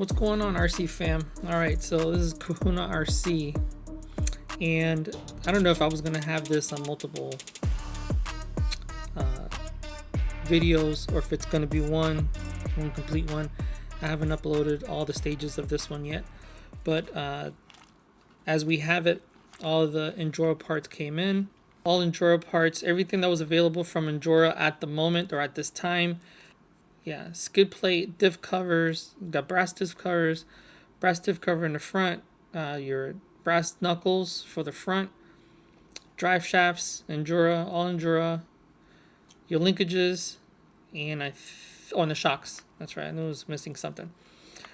What's going on, RC fam? Alright, so this is Kahuna RC, and I don't know if I was gonna have this on multiple videos or if it's gonna be one complete one. I haven't uploaded all the stages of this one yet, but as we have it, all the injora parts came in. All injora parts, everything that was available from injora at the moment or at this time. Yeah, skid plate, diff covers, got brass diff covers, brass diff cover in the front, your brass knuckles for the front, drive shafts, injora, all injora, your linkages, and and the shocks. That's right, I knew I was missing something.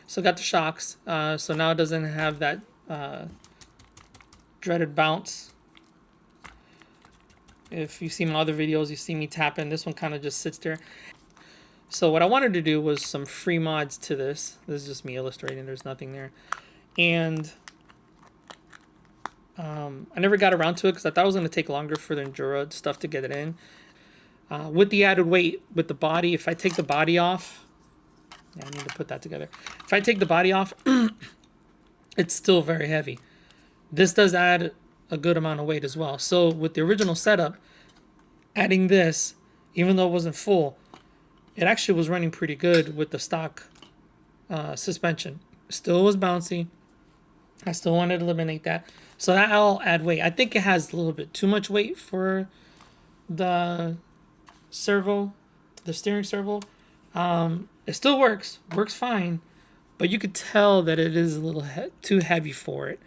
So got the shocks, so now it doesn't have that dreaded bounce. If you see my other videos, you see me tapping. This one kind of just sits there. So what I wanted to do was some free mods to this. This is just me illustrating. There's nothing there. And I never got around to it because I thought it was going to take longer for the Injora stuff to get it in. With the added weight, with the body, if I take the body off... Yeah, I need to put that together. If I take the body off, it's still very heavy. This does add a good amount of weight as well. So with the original setup, adding this, even though it wasn't full, it actually was running pretty good with the stock suspension. Still was bouncy. I still wanted to eliminate that. So that'll add weight. I think it has a little bit too much weight for the servo, the steering servo. It still works fine, but you could tell that it is a little too heavy for it.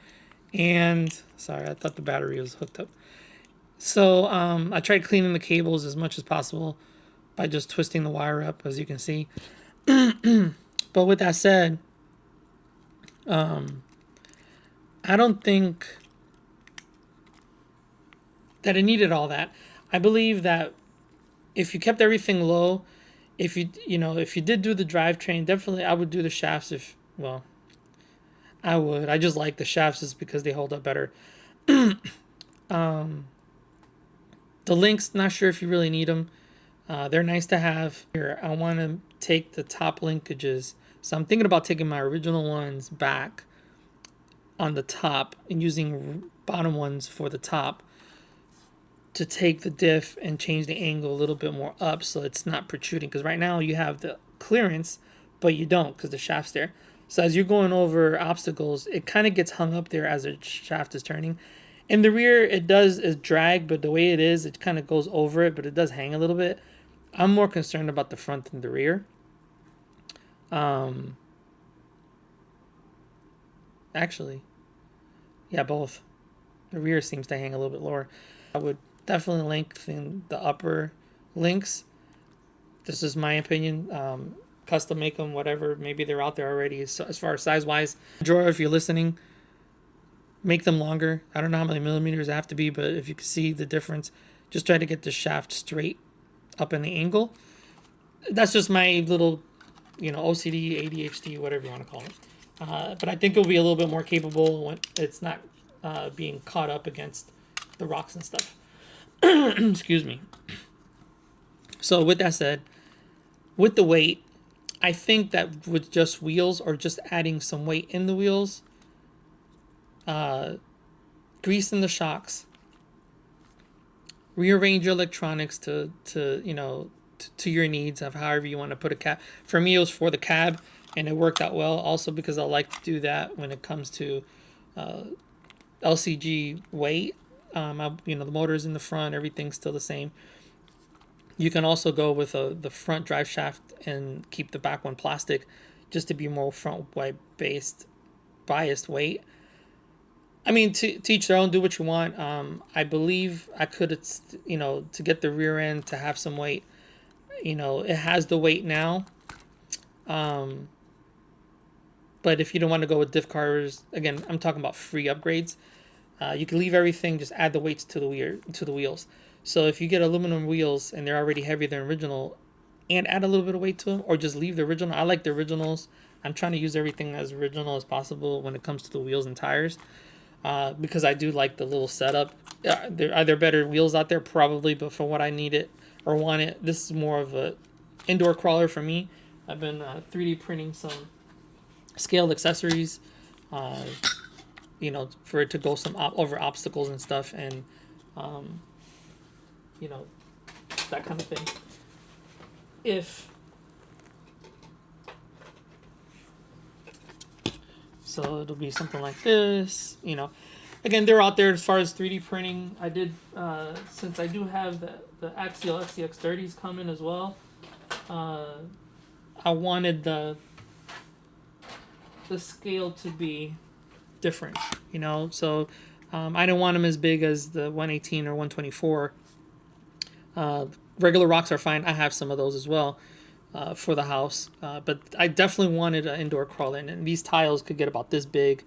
And sorry, I thought the battery was hooked up. So I tried cleaning the cables as much as possible by just twisting the wire up, as you can see. But with that said, I don't think that it needed all that. I believe that if you kept everything low, if you did do the drivetrain, definitely I would do the shafts. I would. I just like the shafts just because they hold up better. The links, not sure if you really need them. They're nice to have. Here, I want to take the top linkages. So I'm thinking about taking my original ones back on the top and using bottom ones for the top to take the diff and change the angle a little bit more up so it's not protruding. Because right now you have the clearance, but you don't because the shaft's there. So as you're going over obstacles, it kind of gets hung up there as the shaft is turning. In the rear, it does is drag, but the way it is, it kind of goes over it, but it does hang a little bit. I'm more concerned about the front than the rear. Actually, yeah, both. The rear seems to hang a little bit lower. I would definitely lengthen the upper links. This is my opinion. Custom make them, whatever. Maybe they're out there already. So as far as size wise, Jorah, if you're listening, make them longer. I don't know how many millimeters they have to be, but if you can see the difference, just try to get the shaft straight up in the angle. That's just my little, OCD, ADHD, whatever you want to call it. But I think it'll be a little bit more capable when it's not being caught up against the rocks and stuff. Excuse me. So with that said, with the weight, I think that with just wheels or just adding some weight in the wheels, grease in the shocks, rearrange your electronics to your needs of however you want to put a cab. For me, it was for the cab, and it worked out well. Also because I like to do that when it comes to LCG weight. The motor's in the front, everything's still the same. You can also go with the front drive shaft and keep the back one plastic, just to be more front biased weight. I mean, to each their own. Do what you want. I believe I could, to get the rear end to have some weight. It has the weight now. But if you don't want to go with diff cars, again, I'm talking about free upgrades. You can leave everything, just add the weights to the wheels. So if you get aluminum wheels and they're already heavier than original, and add a little bit of weight to them, or just leave the original. I like the originals. I'm trying to use everything as original as possible when it comes to the wheels and tires, because I do like the little setup. Are there better wheels out there? Probably, but for what I need it or want it, this is more of a indoor crawler for me. I've been 3D printing some scaled accessories, uh, you know, for it to go over obstacles and stuff, and um, you know, that kind of thing. If so, it'll be something like this. You know, again, they're out there as far as 3D printing. I did since I do have the Axial XCX30s coming as well. I wanted the scale to be different, you know. So I didn't want them as big as the 118 or 124. Regular rocks are fine. I have some of those as well for the house, but I definitely wanted an indoor crawler, and these tiles could get about this big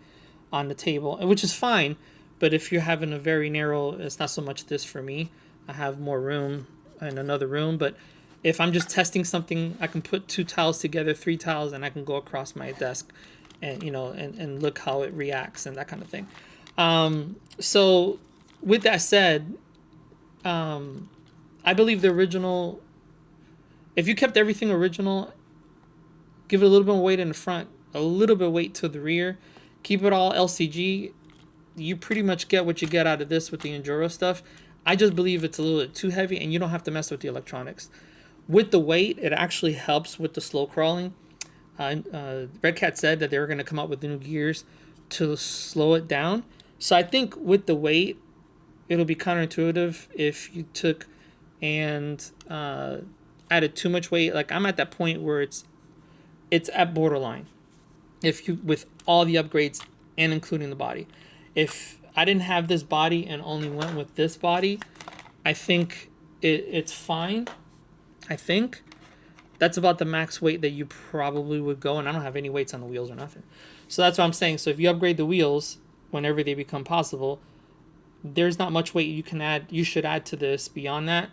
on the table, which is fine. But if you're having a very narrow, it's not so much this for me. I have more room in another room, but if I'm just testing something, I can put 2 tiles together, 3 tiles, and I can go across my desk, and you know, and look how it reacts and that kind of thing. So, with that said, I believe the original. If you kept everything original, give it a little bit of weight in the front, a little bit of weight to the rear, keep it all LCG. You pretty much get what you get out of this with the Injora stuff. I just believe it's a little bit too heavy, and you don't have to mess with the electronics. With the weight, it actually helps with the slow crawling. Red Cat said that they were going to come up with new gears to slow it down. So I think with the weight, it'll be counterintuitive if you took and added too much weight. Like I'm at that point where it's at borderline. If you with all the upgrades and including the body, if I didn't have this body and only went with this body, I think it's fine. I think that's about the max weight that you probably would go, and I don't have any weights on the wheels or nothing. So that's what I'm saying. So if you upgrade the wheels whenever they become possible, there's not much weight you can add. You should add to this beyond that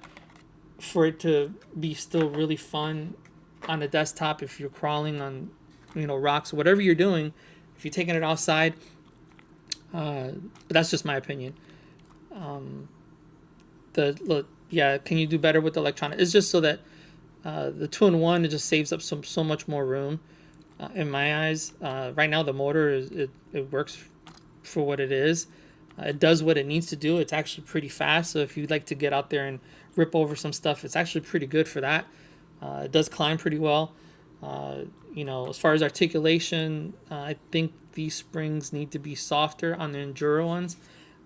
for it to be still really fun on the desktop. If you're crawling on, you know, rocks, whatever you're doing, if you're taking it outside. But that's just my opinion. Can you do better with the electronic? It's just so that the 2-in-1, it just saves up so much more room in my eyes. Right now the motor it works for what it is. It does what it needs to do. It's actually pretty fast. So if you'd like to get out there and rip over some stuff, it's actually pretty good for that. It does climb pretty well. You know, as far as articulation, I think these springs need to be softer on the Enduro ones.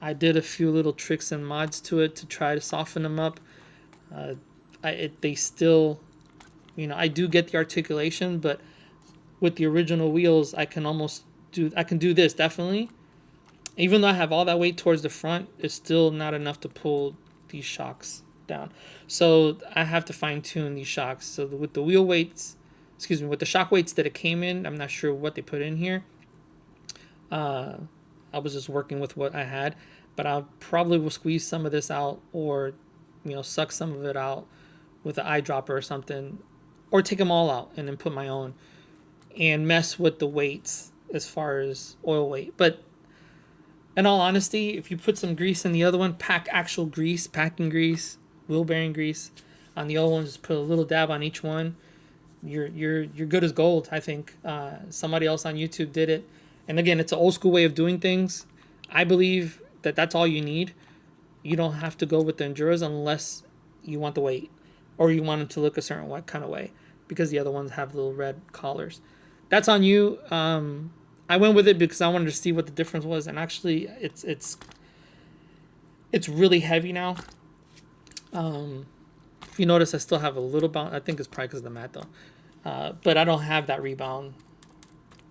I did a few little tricks and mods to it to try to soften them up. They still, you know, I do get the articulation, but with the original wheels, I can do this definitely. Even though I have all that weight towards the front, it's still not enough to pull these shocks down. So I have to fine tune these shocks. So with the wheel weights, with the shock weights that it came in, I'm not sure what they put in here. I was just working with what I had, but I probably will squeeze some of this out, or, you know, suck some of it out with an eyedropper or something, or take them all out and then put my own and mess with the weights as far as oil weight. But in all honesty, if you put some grease in the other one, pack actual grease, packing grease, wheel bearing grease on the other one, just put a little dab on each one. You're good as gold. I think somebody else on YouTube did it, and again, it's an old school way of doing things. I believe that that's all you need. You don't have to go with the Enduras unless you want the weight, or you want them to look a certain kind of way, because the other ones have little red collars. That's on you. I went with it because I wanted to see what the difference was, and actually, it's really heavy now. If you notice, I still have a little bounce. I think it's probably because of the mat though, but I don't have that rebound.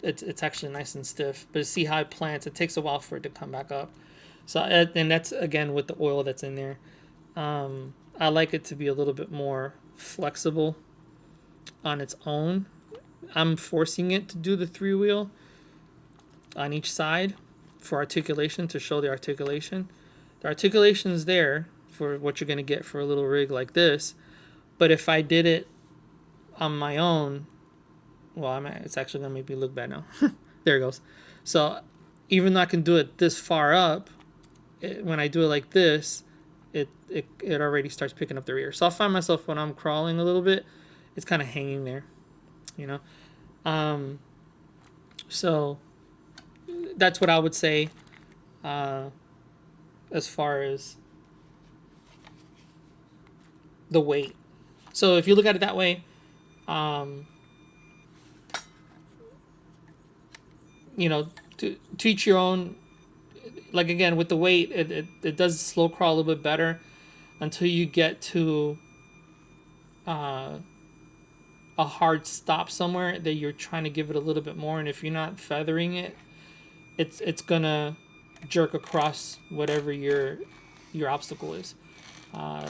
It's actually nice and stiff. But see how it plants. It takes a while for it to come back up. So and that's again with the oil that's in there. I like it to be a little bit more flexible on its own. I'm forcing it to do the 3-wheel on each side for articulation, to show the articulation. The articulation is there for what you're going to get for a little rig like this. But if I did it on my own, well, it's actually going to make me look bad now. There it goes. So even though I can do it this far up, when I do it like this, it already starts picking up the rear. So I'll find myself when I'm crawling a little bit, it's kind of hanging there, you know. So that's what I would say as far as the weight. So if you look at it that way, um, you know, to each your own. Like again, with the weight, it does slow crawl a little bit better until you get to uh, a hard stop somewhere that you're trying to give it a little bit more. And if you're not feathering it, it's gonna jerk across whatever your obstacle is. Uh,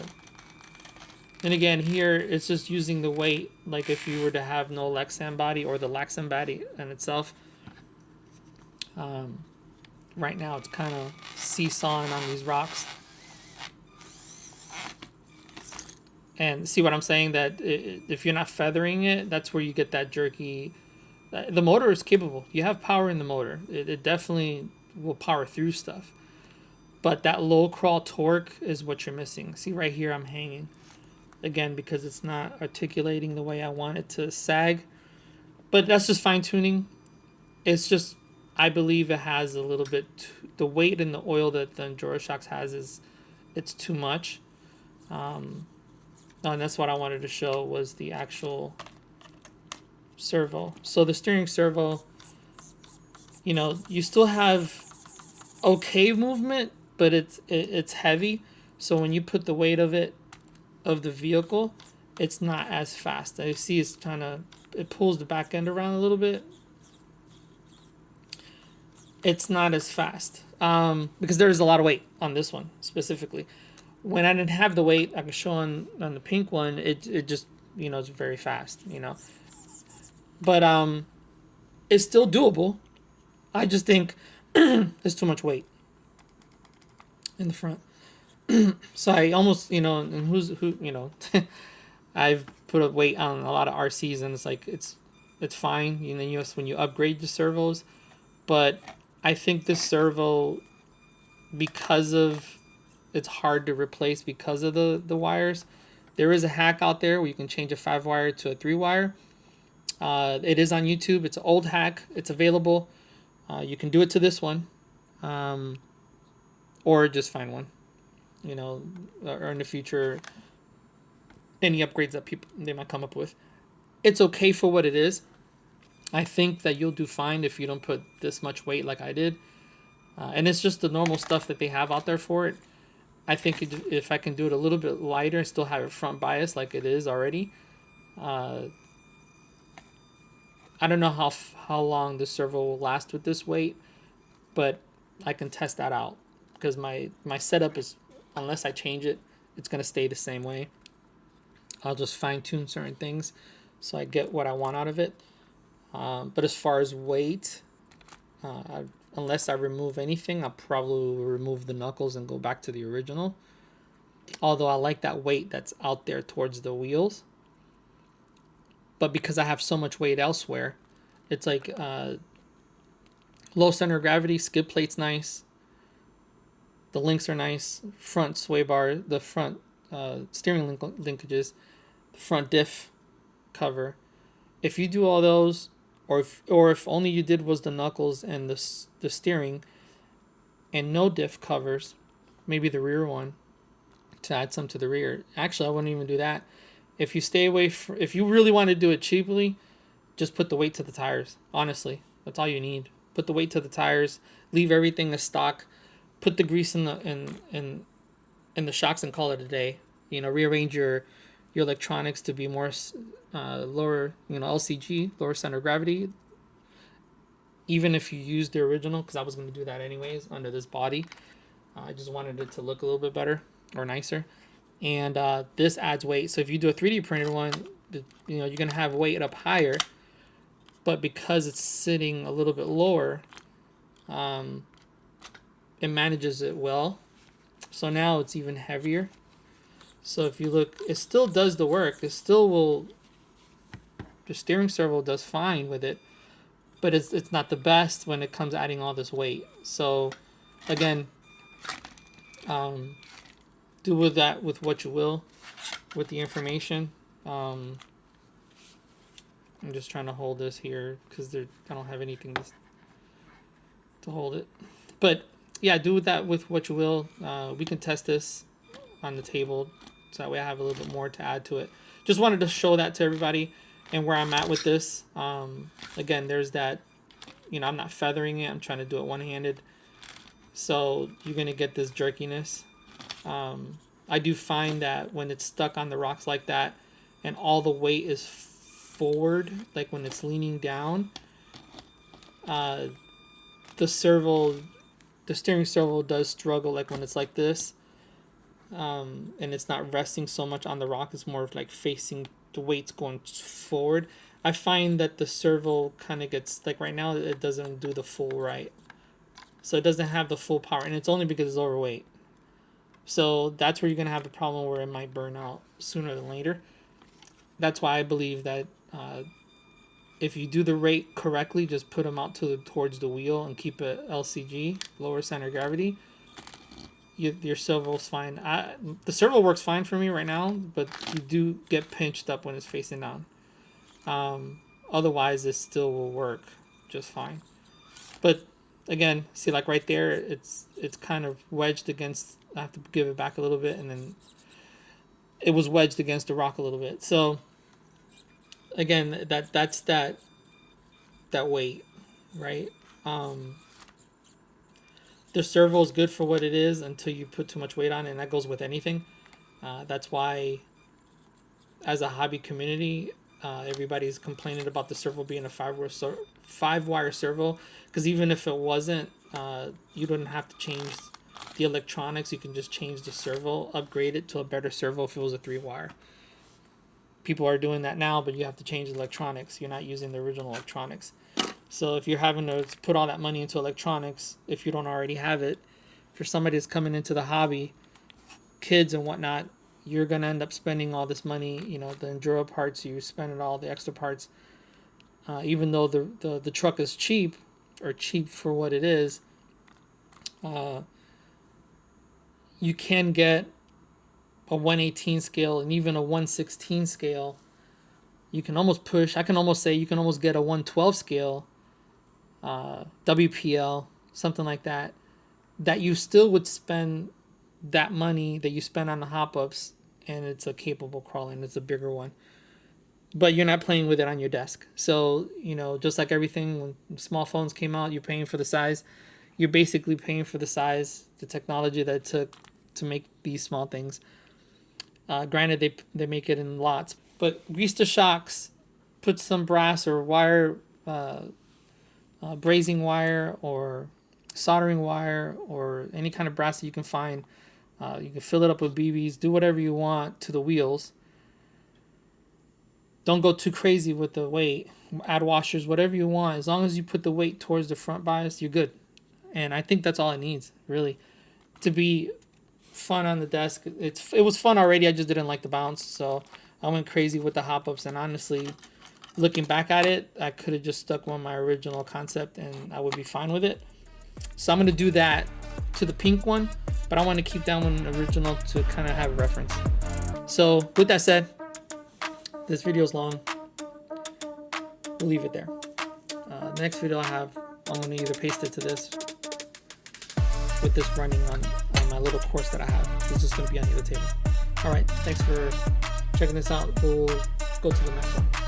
and again, here it's just using the weight. Like if you were to have no Lexan body or the Lexan body in itself. Um, right now, it's kind of seesawing on these rocks. And see what I'm saying? That if you're not feathering it, that's where you get that jerky. The motor is capable. You have power in the motor. It definitely will power through stuff. But that low crawl torque is what you're missing. See right here, I'm hanging. Again, because it's not articulating the way I want it to sag. But that's just fine tuning. It's just, I believe it has a little bit, the weight and the oil that the Injora Shocks has it's too much. And that's what I wanted to show was the actual servo. So the steering servo, you still have okay movement, but it's heavy. So when you put the weight of the vehicle, it's not as fast. I see it pulls the back end around a little bit. It's not as fast because there's a lot of weight on this one specifically. When I didn't have the weight, I could show on the pink one. It just it's very fast. But it's still doable. I just think there's too much weight in the front. So I almost and who I've put a weight on a lot of RCs and it's like it's fine. When you upgrade the servos, but I think this servo, because of it's hard to replace because of the wires. There is a hack out there where you can change a 5-wire to a 3-wire. It is on YouTube. It's an old hack. It's available. You can do it to this one, or just find one. Or in the future, any upgrades that they might come up with. It's okay for what it is. I think that you'll do fine if you don't put this much weight like I did. And it's just the normal stuff that they have out there for it. I think if I can do it a little bit lighter and still have it front bias like it is already, I don't know how long the servo will last with this weight, but I can test that out because my setup is, unless I change it, it's going to stay the same way. I'll just fine tune certain things so I get what I want out of it. But as far as weight, unless I remove anything, I'll probably remove the knuckles and go back to the original. Although I like that weight that's out there towards the wheels. But because I have so much weight elsewhere, it's like low center of gravity, skid plate's nice. The links are nice. Front sway bar, the front steering linkages, the front diff cover. If you do all those, or if only you did was the knuckles and the steering, and no diff covers, maybe the rear one, to add some to the rear. Actually, I wouldn't even do that. If you stay away if you really want to do it cheaply, just put the weight to the tires. Honestly, that's all you need. Put the weight to the tires. Leave everything as stock. Put the grease in the shocks and call it a day. Rearrange your electronics to be more lower, LCG, lower center of gravity. Even if you use the original, because I was going to do that anyways under this body. I just wanted it to look a little bit better or nicer. And this adds weight. So if you do a 3D printed one, you're going to have weight up higher. But because it's sitting a little bit lower, it manages it well. So now it's even heavier. So if you look, it still does the work. It still will. The steering servo does fine with it, but it's not the best when it comes to adding all this weight. So again, do with that with what you will, with the information. I'm just trying to hold this here because I don't have anything to hold it. But yeah, do that with what you will. We can test this on the table, so that way I have a little bit more to add to it. Just wanted to show that to everybody and where I'm at with this. Again, there's that, I'm not feathering it. I'm trying to do it one-handed. So you're going to get this jerkiness. I do find that when it's stuck on the rocks like that and all the weight is forward, like when it's leaning down, the steering servo does struggle, like when it's like this, and it's not resting so much on the rock. It's more of like facing, the weight's going forward. I find that the servo kind of gets, like right now, it doesn't do the full right. So it doesn't have the full power, and it's only because it's overweight. So that's where you're going to have the problem where it might burn out sooner than later. That's why I believe that if you do the rate correctly, just put them out towards the wheel and keep it LCG, lower center of gravity, your servo's fine. The servo works fine for me right now, but you do get pinched up when it's facing down. Otherwise, it still will work just fine. But again, see, like right there, it's kind of wedged against. I have to give it back a little bit, and then it was wedged against the rock a little bit. So again, that's that weight, right? The servo is good for what it is until you put too much weight on it, and that goes with anything. That's why, as a hobby community, everybody's complaining about the servo being a 5-wire servo, because even if it wasn't, you don't have to change the electronics. You can just change the servo, upgrade it to a better servo if it was a 3-wire. People are doing that now, but you have to change the electronics. You're not using the original electronics. So if you're having to put all that money into electronics, if you don't already have it, for somebody that's coming into the hobby, kids and whatnot, you're going to end up spending all this money, the Enduro parts, you spend all the extra parts. Even though the truck is cheap, or cheap for what it is, you can get a 1/18 scale and even a 1/16 scale. You can almost push, I can almost say you can almost get a 1/12 scale, WPL, something like that, that you still would spend that money that you spend on the hop-ups, and it's a capable crawler, and it's a bigger one. But you're not playing with it on your desk. So, just like everything, when small phones came out, you're paying for the size. You're basically paying for the size, the technology that it took to make these small things. Granted, they make it in lots. But grease the shocks, put some brass or wire, brazing wire or soldering wire or any kind of brass that you can find. You can fill it up with BBs, do whatever you want to the wheels. Don't go too crazy with the weight. Add washers, whatever you want. As long as you put the weight towards the front bias, you're good. And I think that's all it needs, really, to be fun on the desk. It was fun already. I just didn't like the bounce, so I went crazy with the hop-ups. And honestly, looking back at it, I could have just stuck with my original concept, and I would be fine with it. So I'm going to do that to the pink one, but I want to keep that one original to kind of have a reference. So with that said, this video is long. We'll leave it there. The next video I have, I'm going to either paste it to this with this running on my little course that I have. It's just going to be on the other table. All right, thanks for checking this out. We'll go to the next one.